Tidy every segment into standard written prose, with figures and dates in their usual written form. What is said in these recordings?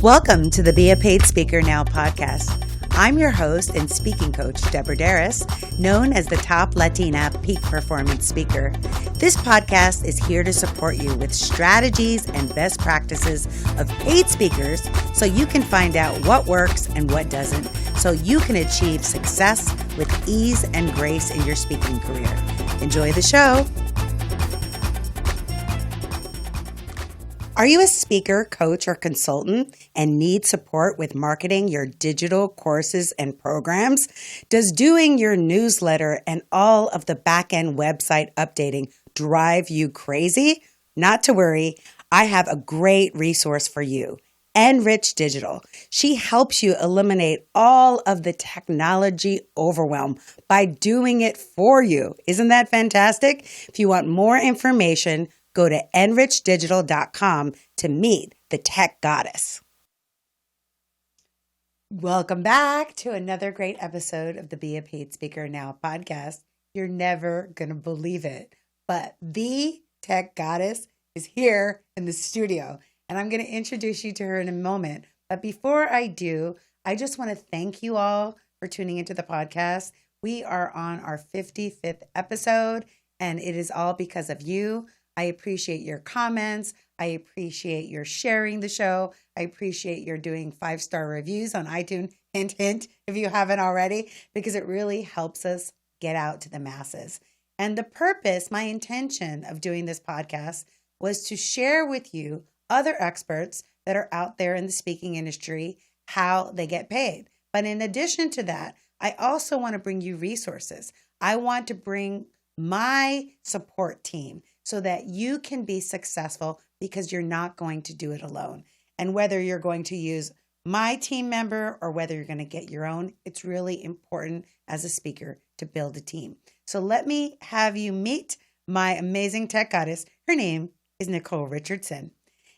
Welcome to the Be a Paid Speaker Now podcast. I'm your host and speaking coach, Deborah Deras, known as the top Latina peak performance speaker. This podcast is here to support you with strategies and best practices of paid speakers so you can find out what works and what doesn't, so you can achieve success with ease and grace in your speaking career. Enjoy the show. Are you a speaker, coach, or consultant and need support with marketing your digital courses and programs? Does doing your newsletter and all of the back-end website updating drive you crazy? Not to worry, I have a great resource for you. Enrich Digital. She helps you eliminate all of the technology overwhelm by doing it for you. Isn't that fantastic? If you want more information, go to enrichdigital.com to meet the tech goddess. Welcome back to another great episode of the Be a Paid Speaker Now podcast. You're never going to believe it, but the tech goddess is here in the studio, and I'm going to introduce you to her in a moment. But before I do, I just want to thank you all for tuning into the podcast. We are on our 55th episode, and it is all because of you. I appreciate your comments. I appreciate your sharing the show. I appreciate your doing 5-star reviews on iTunes. Hint, hint, if you haven't already, because it really helps us get out to the masses. And the purpose, my intention of doing this podcast was to share with you other experts that are out there in the speaking industry, how they get paid. But in addition to that, I also want to bring you resources. I want to bring my support team so that you can be successful because you're not going to do it alone. And whether you're going to use my team member or whether you're going to get your own, it's really important as a speaker to build a team. So let me have you meet my amazing tech goddess. Her name is Nicole Richardson.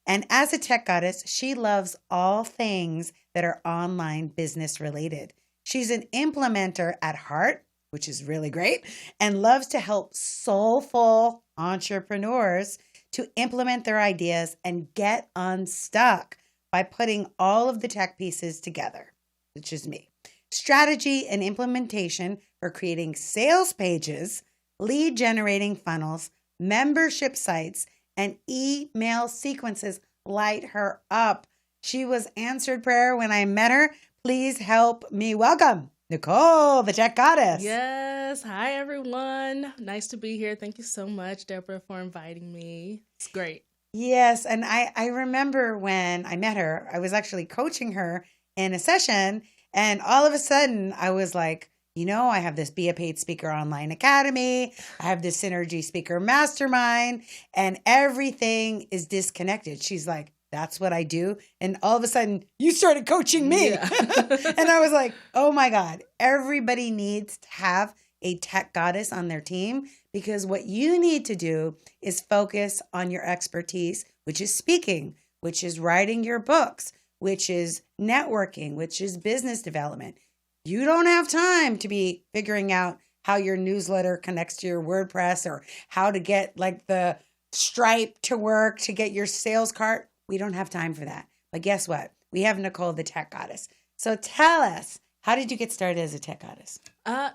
And as a tech goddess, she loves all things that are online business related. She's an implementer at heart, which is really great, and loves to help soulful entrepreneurs to implement their ideas and get unstuck by putting all of the tech pieces together, which is me. Strategy and implementation for creating sales pages, lead generating funnels, membership sites, and email sequences light her up. She was answered prayer when I met her. Please help me welcome Nicole, the tech goddess. Yes. Hi, everyone. Nice to be here. Thank you so much, Deborah, for inviting me. It's great. Yes. And I remember when I met her, I was actually coaching her in a session. And all of a sudden, I was like, I have this Be a Paid Speaker Online Academy. I have this Synergy Speaker Mastermind, and everything is disconnected. She's like, that's what I do. And all of a sudden, you started coaching me. Yeah. And I was like, oh my God, everybody needs to have a tech goddess on their team, because what you need to do is focus on your expertise, which is speaking, which is writing your books, which is networking, which is business development. You don't have time to be figuring out how your newsletter connects to your WordPress or how to get like the Stripe to work to get your sales cart. We don't have time for that. But guess what? We have Nicole, the tech goddess. So tell us, how did you get started as a tech goddess?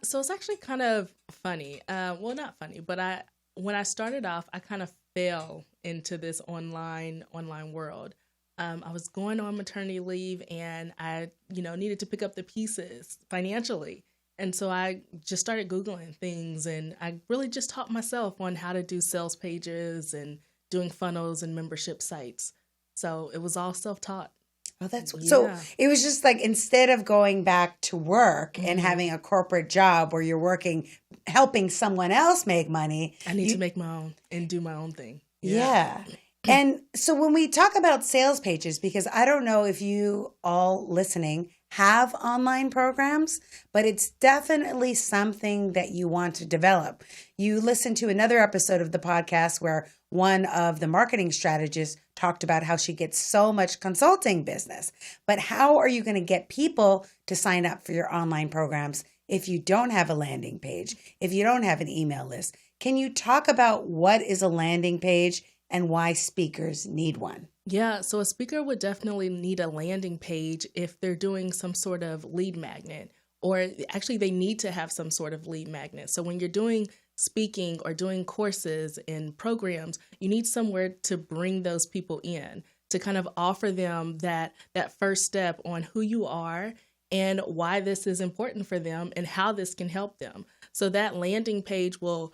So it's actually kind of funny. Well, not funny, but when I started off, I kind of fell into this online world. I was going on maternity leave, and I, needed to pick up the pieces financially. And so I just started Googling things, and I really just taught myself on how to do sales pages and doing funnels and membership sites. So it was all self-taught. Oh, so it was just like, instead of going back to work and having a corporate job where you're working, helping someone else make money. I need to make my own and do my own thing. Yeah. And so when we talk about sales pages, because I don't know if you all listening have online programs, but it's definitely something that you want to develop. You listened to another episode of the podcast where one of the marketing strategists talked about how she gets so much consulting business. But how are you going to get people to sign up for your online programs if you don't have a landing page, if you don't have an email list? Can you talk about what is a landing page and why speakers need one? Yeah, so a speaker would definitely need a landing page if they're doing some sort of lead magnet, or actually they need to have some sort of lead magnet. So when you're doing speaking or doing courses and programs, you need somewhere to bring those people in, to kind of offer them that first step on who you are and why this is important for them and how this can help them. So that landing page will,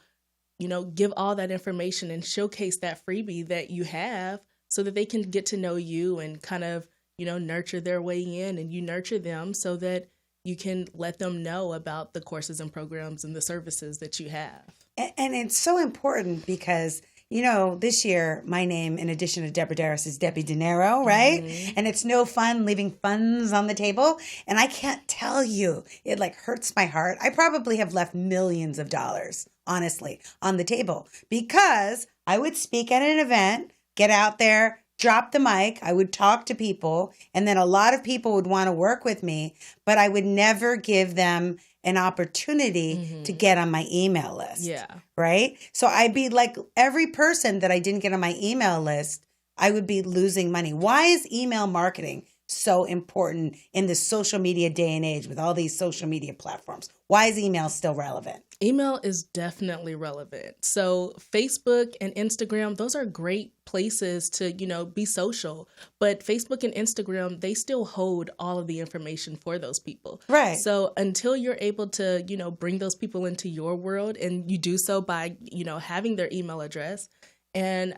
give all that information and showcase that freebie that you have so that they can get to know you and kind of, nurture their way in, and you nurture them so that you can let them know about the courses and programs and the services that you have. And it's so important because, this year, my name, in addition to Deborah Deras, is Debbie De Niro, right? Mm-hmm. And it's no fun leaving funds on the table. And I can't tell you, it hurts my heart. I probably have left millions of dollars, honestly, on the table because I would speak at an event, get out there, drop the mic, I would talk to people, and then a lot of people would want to work with me, but I would never give them an opportunity to get on my email list. Yeah. Right? So I'd be like, every person that I didn't get on my email list, I would be losing money. Why is email marketing so important in this social media day and age with all these social media platforms? Why is email still relevant? Email is definitely relevant. So Facebook and Instagram, those are great places to, be social. But Facebook and Instagram, they still hold all of the information for those people. Right. So until you're able to, bring those people into your world, and you do so by, having their email address. And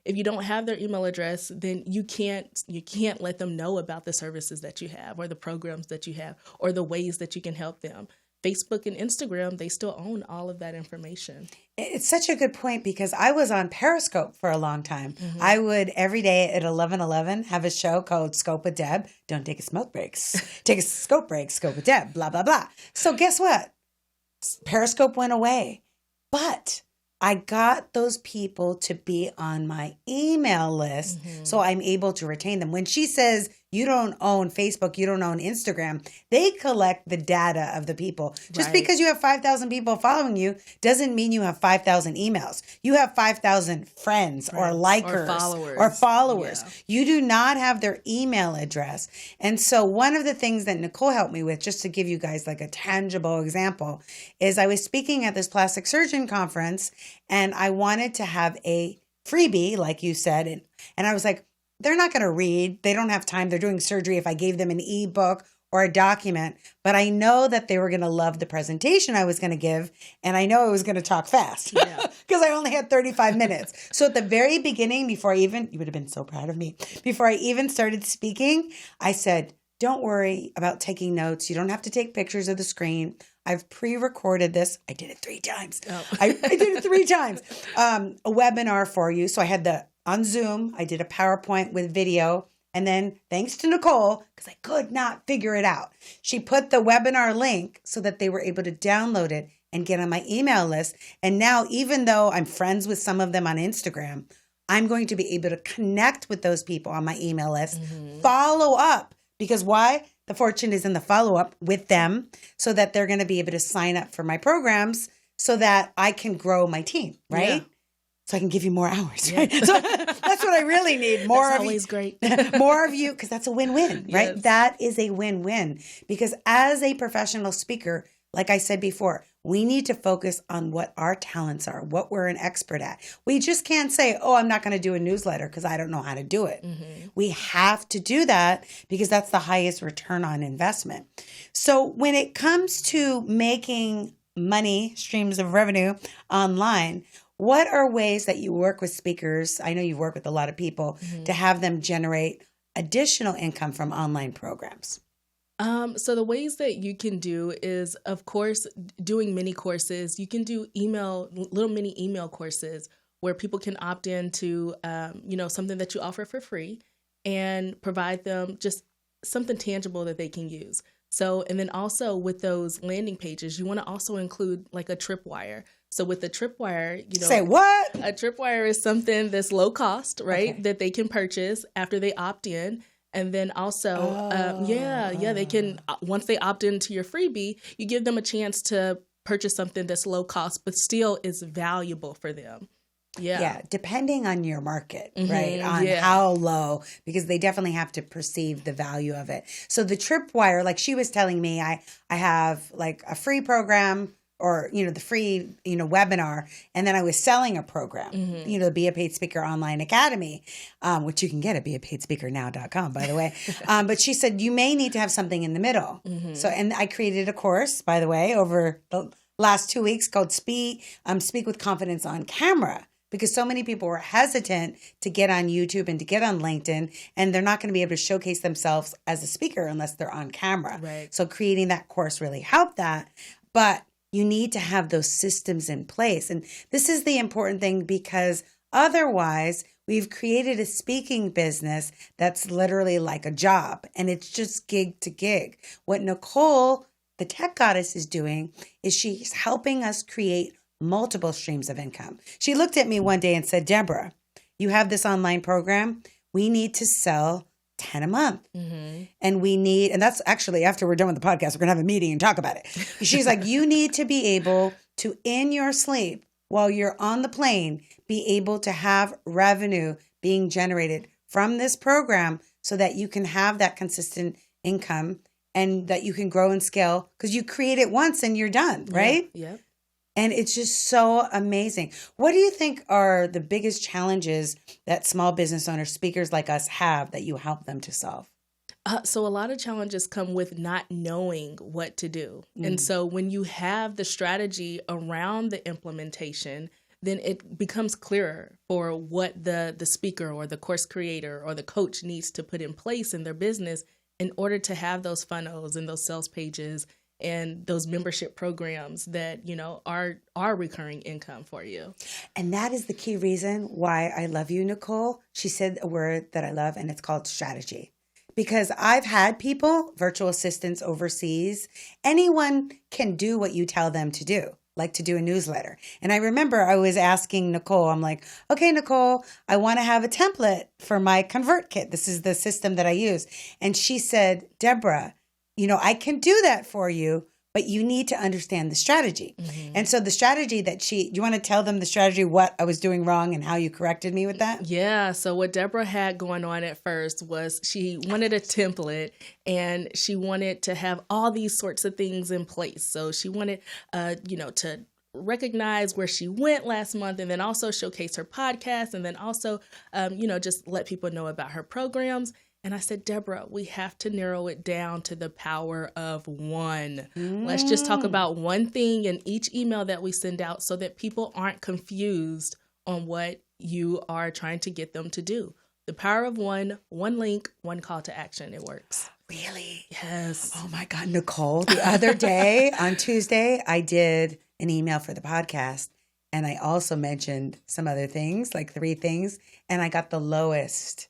if you don't have their email address, then you can't let them know about the services that you have or the programs that you have or the ways that you can help them. Facebook and Instagram, they still own all of that information. It's such a good point because I was on Periscope for a long time. Mm-hmm. I would every day at 11:11 have a show called Scope with Deb. Don't take a smoke breaks. Take a scope break, Scope with Deb, blah, blah, blah. So guess what? Periscope went away. But I got those people to be on my email list, so I'm able to retain them. When she says you don't own Facebook, you don't own Instagram, they collect the data of the people. Just because you have 5,000 people following you doesn't mean you have 5,000 emails. You have 5,000 friends or likers or followers. Yeah. You do not have their email address. And so one of the things that Nicole helped me with, just to give you guys a tangible example, is I was speaking at this plastic surgeon conference and I wanted to have a freebie, like you said. And I was like, they're not going to read. They don't have time. They're doing surgery. If I gave them an ebook or a document, but I know that they were going to love the presentation I was going to give. And I know I was going to talk fast because I only had 35 minutes. So at the very beginning, you would have been so proud of me. Before I even started speaking, I said, don't worry about taking notes. You don't have to take pictures of the screen. I've pre-recorded this. I did it 3 times. Oh. I did it 3 times. A webinar for you. So I had on Zoom, I did a PowerPoint with video. And then thanks to Nicole, because I could not figure it out, she put the webinar link so that they were able to download it and get on my email list. And now, even though I'm friends with some of them on Instagram, I'm going to be able to connect with those people on my email list, follow up. Because why? The fortune is in the follow-up with them so that they're going to be able to sign up for my programs so that I can grow my team, right? Yeah. So I can give you more hours, right? So that's what I really need. More that's of always great. More of you, because that's a win-win, right? Yes. That is a win-win. Because as a professional speaker, like I said before, we need to focus on what our talents are, what we're an expert at. We just can't say, oh, I'm not going to do a newsletter because I don't know how to do it. We have to do that because that's the highest return on investment. So when it comes to making money, streams of revenue online, what are ways that you work with speakers? I know you work with a lot of people to have them generate additional income from online programs. So the ways that you can do is, of course, doing mini courses. You can do little mini email courses where people can opt into, something that you offer for free and provide them just something tangible that they can use. So, and then also with those landing pages, you want to also include a tripwire. So with the tripwire, say what? A tripwire is something that's low cost, right? Okay. That they can purchase after they opt in. And then also, they can, once they opt into your freebie, you give them a chance to purchase something that's low cost, but still is valuable for them. Yeah, depending on your market, right? On Yeah. how low, because they definitely have to perceive the value of it. So the tripwire, like she was telling me, I have like a free program or, the free, webinar. And then I was selling a program, the Be a Paid Speaker Online Academy, which you can get at beapaidspeakernow.com, by the way. But she said, you may need to have something in the middle. So, and I created a course, by the way, over the last 2 weeks called Speak with Confidence on Camera. Because so many people were hesitant to get on YouTube and to get on LinkedIn, and they're not going to be able to showcase themselves as a speaker unless they're on camera. Right. So creating that course really helped that. But you need to have those systems in place. And this is the important thing, because otherwise we've created a speaking business that's literally like a job, and it's just gig to gig. What Nicole, the tech goddess, is doing is she's helping us create multiple streams of income. She looked at me one day and said, Deborah, you have this online program. We need to sell 10 a month. And that's actually after we're done with the podcast, we're going to have a meeting and talk about it. She's like, you need to be able to, in your sleep, while you're on the plane, be able to have revenue being generated from this program so that you can have that consistent income and that you can grow and scale, because you create it once and you're done, right? Yeah. And it's just so amazing. What do you think are the biggest challenges that small business owners, speakers like us have that you help them to solve? So a lot of challenges come with not knowing what to do. And so when you have the strategy around the implementation, then it becomes clearer for what the speaker or the course creator or the coach needs to put in place in their business in order to have those funnels and those sales pages and those membership programs that, are recurring income for you. And that is the key reason why I love you, Nicole. She said a word that I love, and it's called strategy. Because I've had people, virtual assistants overseas, anyone can do what you tell them to do, like to do a newsletter. And I remember I was asking Nicole, I'm like, okay, Nicole, I want to have a template for my ConvertKit. This is the system that I use. And she said, Deborah, I can do that for you, but you need to understand the strategy. And so the strategy that you want to tell them the strategy, what I was doing wrong and how you corrected me with that? Yeah. So what Deborah had going on at first was she wanted a template, and she wanted to have all these sorts of things in place. So she wanted, to recognize where she went last month, and then also showcase her podcast, and then also, just let people know about her programs. And I said, Deborah, we have to narrow it down to the power of one. Let's just talk about one thing in each email that we send out so that people aren't confused on what you are trying to get them to do. The power of one link, one call to action. It works. Really? Yes. Oh my God, Nicole. The other day on Tuesday, I did an email for the podcast, and I also mentioned some other things, like 3 things, and I got the lowest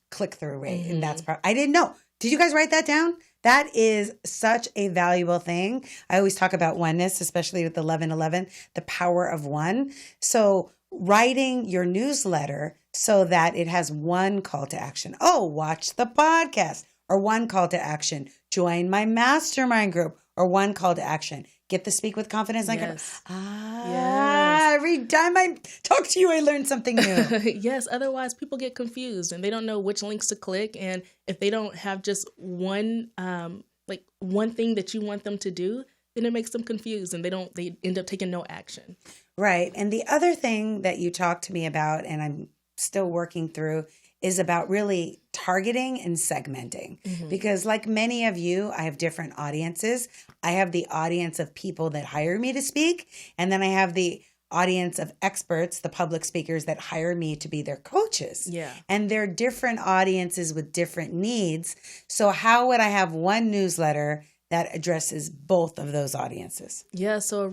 click-through rate. And that's I didn't know. Did you guys write that down? That is such a valuable thing. I always talk about oneness, especially with 1111, the power of one. So writing your newsletter so that it has one call to action. Oh, watch the podcast. Or one call to action. Join my mastermind group. Or one call to action. Get the Speak with Confidence. Yes. Every time I talk to you, I learn something new. Yes. Otherwise, people get confused and they don't know which links to click. And if they don't have just one thing that you want them to do, then it makes them confused and they end up taking no action. Right. And the other thing that you talked to me about, and I'm still working through, is about really targeting and segmenting. Because like many of you, I have different audiences. I have the audience of people that hire me to speak. And then I have the audience of experts, the public speakers that hire me to be their coaches. Yeah. And they're different audiences with different needs. So how would I have one newsletter that addresses both of those audiences? Yeah. So a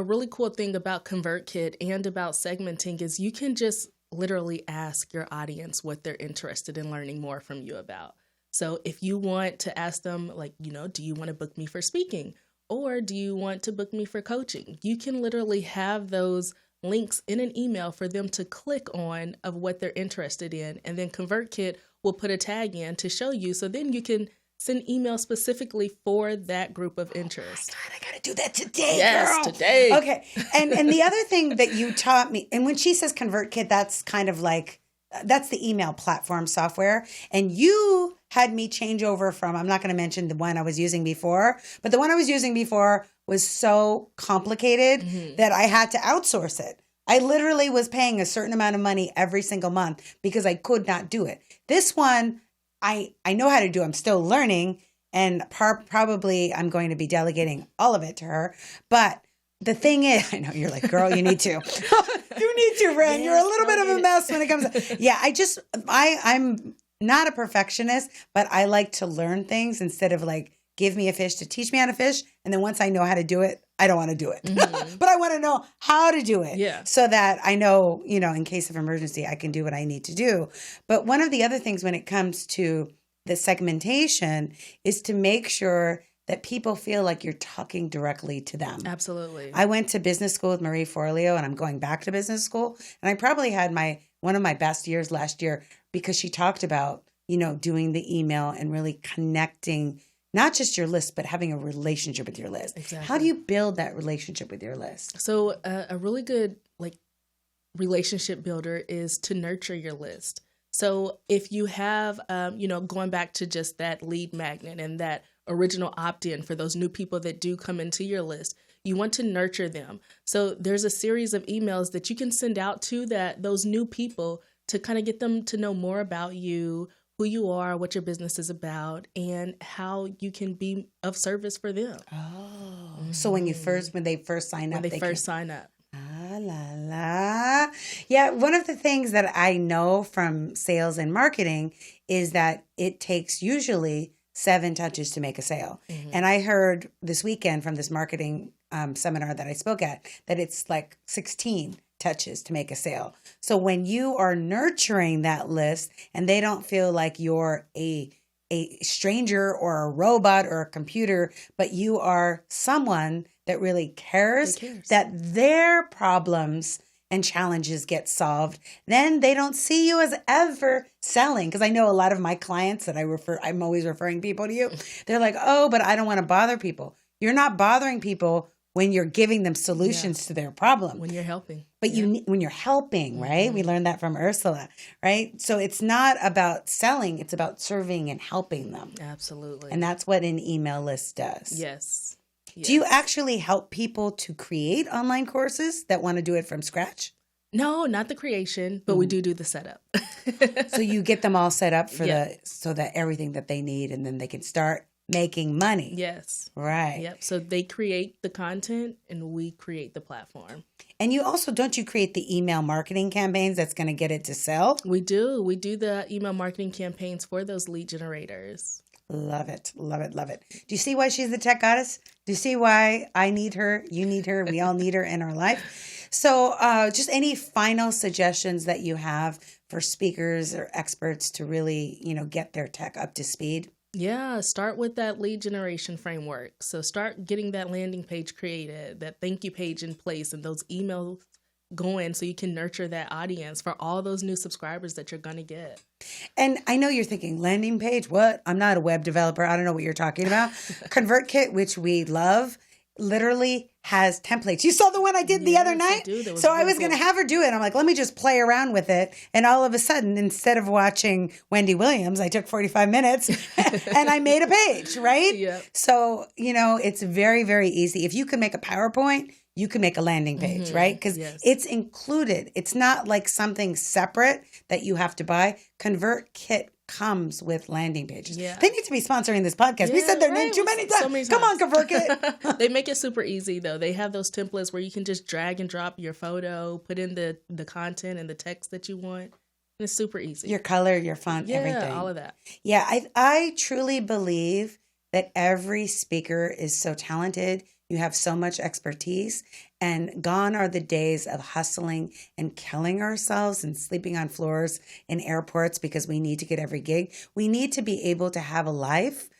really cool thing about ConvertKit and about segmenting is you can just literally ask your audience what they're interested in learning more from you about. So if you want to ask them, do you want to book me for speaking? Or do you want to book me for coaching? You can literally have those links in an email for them to click on of what they're interested in. And then ConvertKit will put a tag in to show you. So then you can send emails specifically for that group of interest. God, I gotta do that today, Yes, girl. today. Okay. And the other thing that you taught me, and when she says ConvertKit, that's kind of like, that's the email platform software. And you had me change over from, I'm not going to mention the one I was using before, but the one I was using before was so complicated that I had to outsource it. I literally was paying a certain amount of money every single month because I could not do it. This one, I know how to do. I'm still learning, and probably I'm going to be delegating all of it to her. But the thing is, I know you're like, girl, you need to. You need to, Ren. You're a little bit of a mess when it comes to, yeah, I'm not a perfectionist, but I like to learn things instead of like, give me a fish to teach me how to fish. And then once I know how to do it, I don't want to do it. But I want to know how to do it. Yeah. So that I know, in case of emergency, I can do what I need to do. But one of the other things when it comes to the segmentation is to make sure that people feel like you're talking directly to them. Absolutely. I went to business school with Marie Forleo, and I'm going back to business school. And I probably had one of my best years last year because she talked about, doing the email and really connecting not just your list, but having a relationship with your list. Exactly. How do you build that relationship with your list? So a really good relationship builder is to nurture your list. So if you have, going back to just that lead magnet and that original opt-in for those new people that do come into your list, you want to nurture them. So there's a series of emails that you can send out to those new people to kind of get them to know more about you, who you are, what your business is about, and how you can be of service for them. Oh, so when they first sign up, sign up. Ah, la, la. Yeah, one of the things that I know from sales and marketing is that it takes usually 7 touches to make a sale. And I heard this weekend from this marketing seminar that I spoke at that it's like 16 touches to make a sale. So when you are nurturing that list and they don't feel like you're a stranger or a robot or a computer, but you are someone that really cares that their problems and challenges get solved, then they don't see you as ever selling. Because I know a lot of my clients that I'm always referring people to you. They're like, oh, but I don't want to bother people. You're not bothering people when you're giving them solutions to their problem. When you're helping. But when you're helping, right? We learned that from Ursula, right? So it's not about selling, it's about serving and helping them. Absolutely. And that's what an email list does. Yes. Do you actually help people to create online courses that want to do it from scratch? No, not the creation, but we do the setup. So you get them all set up so that everything that they need, and then they can start making money. Yes. Right. Yep. So they create the content and we create the platform. And you also, don't you create the email marketing campaigns that's going to get it to sell? We do. We do the email marketing campaigns for those lead generators. Love it. Love it. Love it. Do you see why she's the tech goddess? Do you see why I need her? You need her. We all need her in our life. So just any final suggestions that you have for speakers or experts to really, get their tech up to speed? Yeah, start with that lead generation framework. So start getting that landing page created, that thank you page in place, and those emails going so you can nurture that audience for all those new subscribers that you're going to get. And I know you're thinking, landing page, what? I'm not a web developer. I don't know what you're talking about. ConvertKit, which we love, literally has templates. You saw the one I did the other night? So I was going to have her do it. I'm like, let me just play around with it. And all of a sudden, instead of watching Wendy Williams, I took 45 minutes and I made a page, right? Yep. So, it's very, very easy. If you can make a PowerPoint, you can make a landing page, right? Because it's included. It's not like something separate that you have to buy. ConvertKit comes with landing pages. Yeah. They need to be sponsoring this podcast. We said their name too many times. So many times. Come on, ConvertKit. They make it super easy, though. They have those templates where you can just drag and drop your photo, put in the content and the text that you want. And it's super easy. Your color, your font, everything. Yeah, all of that. Yeah, I truly believe that every speaker is so talented. You have so much expertise, and gone are the days of hustling and killing ourselves and sleeping on floors in airports because we need to get every gig. We need to be able to have a life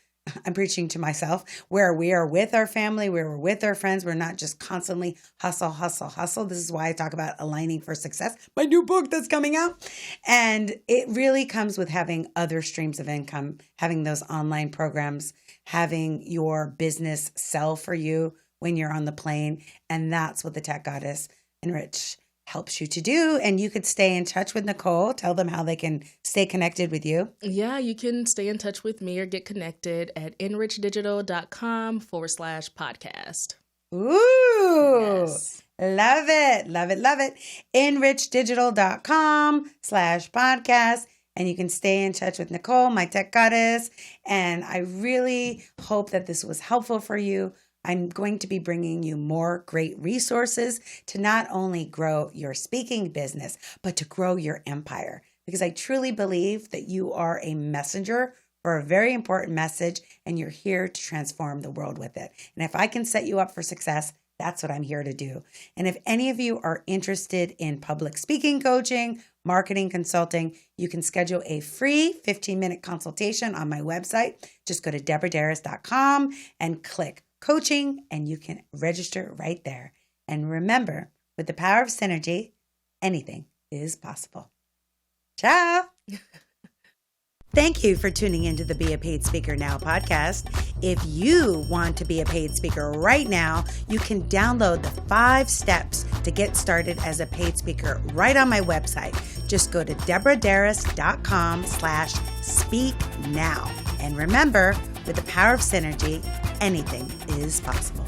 I'm preaching to myself, where we are with our family, where we're with our friends. We're not just constantly hustle, hustle, hustle. This is why I talk about aligning for success, my new book that's coming out. And it really comes with having other streams of income, having those online programs, having your business sell for you when you're on the plane. And that's what the Tech Goddess Enrich helps you to do. And you could stay in touch with Nicole. Tell them how they can stay connected with you. Yeah, you can stay in touch with me or get connected at enrichdigital.com/podcast. Ooh, Yes. love it. Love it. Love it. enrichdigital.com/podcast. And you can stay in touch with Nicole, my tech goddess. And I really hope that this was helpful for you. I'm going to be bringing you more great resources to not only grow your speaking business, but to grow your empire. Because I truly believe that you are a messenger for a very important message, and you're here to transform the world with it. And if I can set you up for success, that's what I'm here to do. And if any of you are interested in public speaking coaching, marketing consulting, you can schedule a free 15-minute consultation on my website. Just go to deborahderas.com and click coaching, and you can register right there. And remember, with the power of synergy, anything is possible. Ciao. Thank you for tuning into the Be a Paid Speaker Now podcast. If you want to be a paid speaker right now, you can download the 5 steps to get started as a paid speaker right on my website. Just go to deborahderas.com/speak now. And remember, with the power of synergy, anything is possible.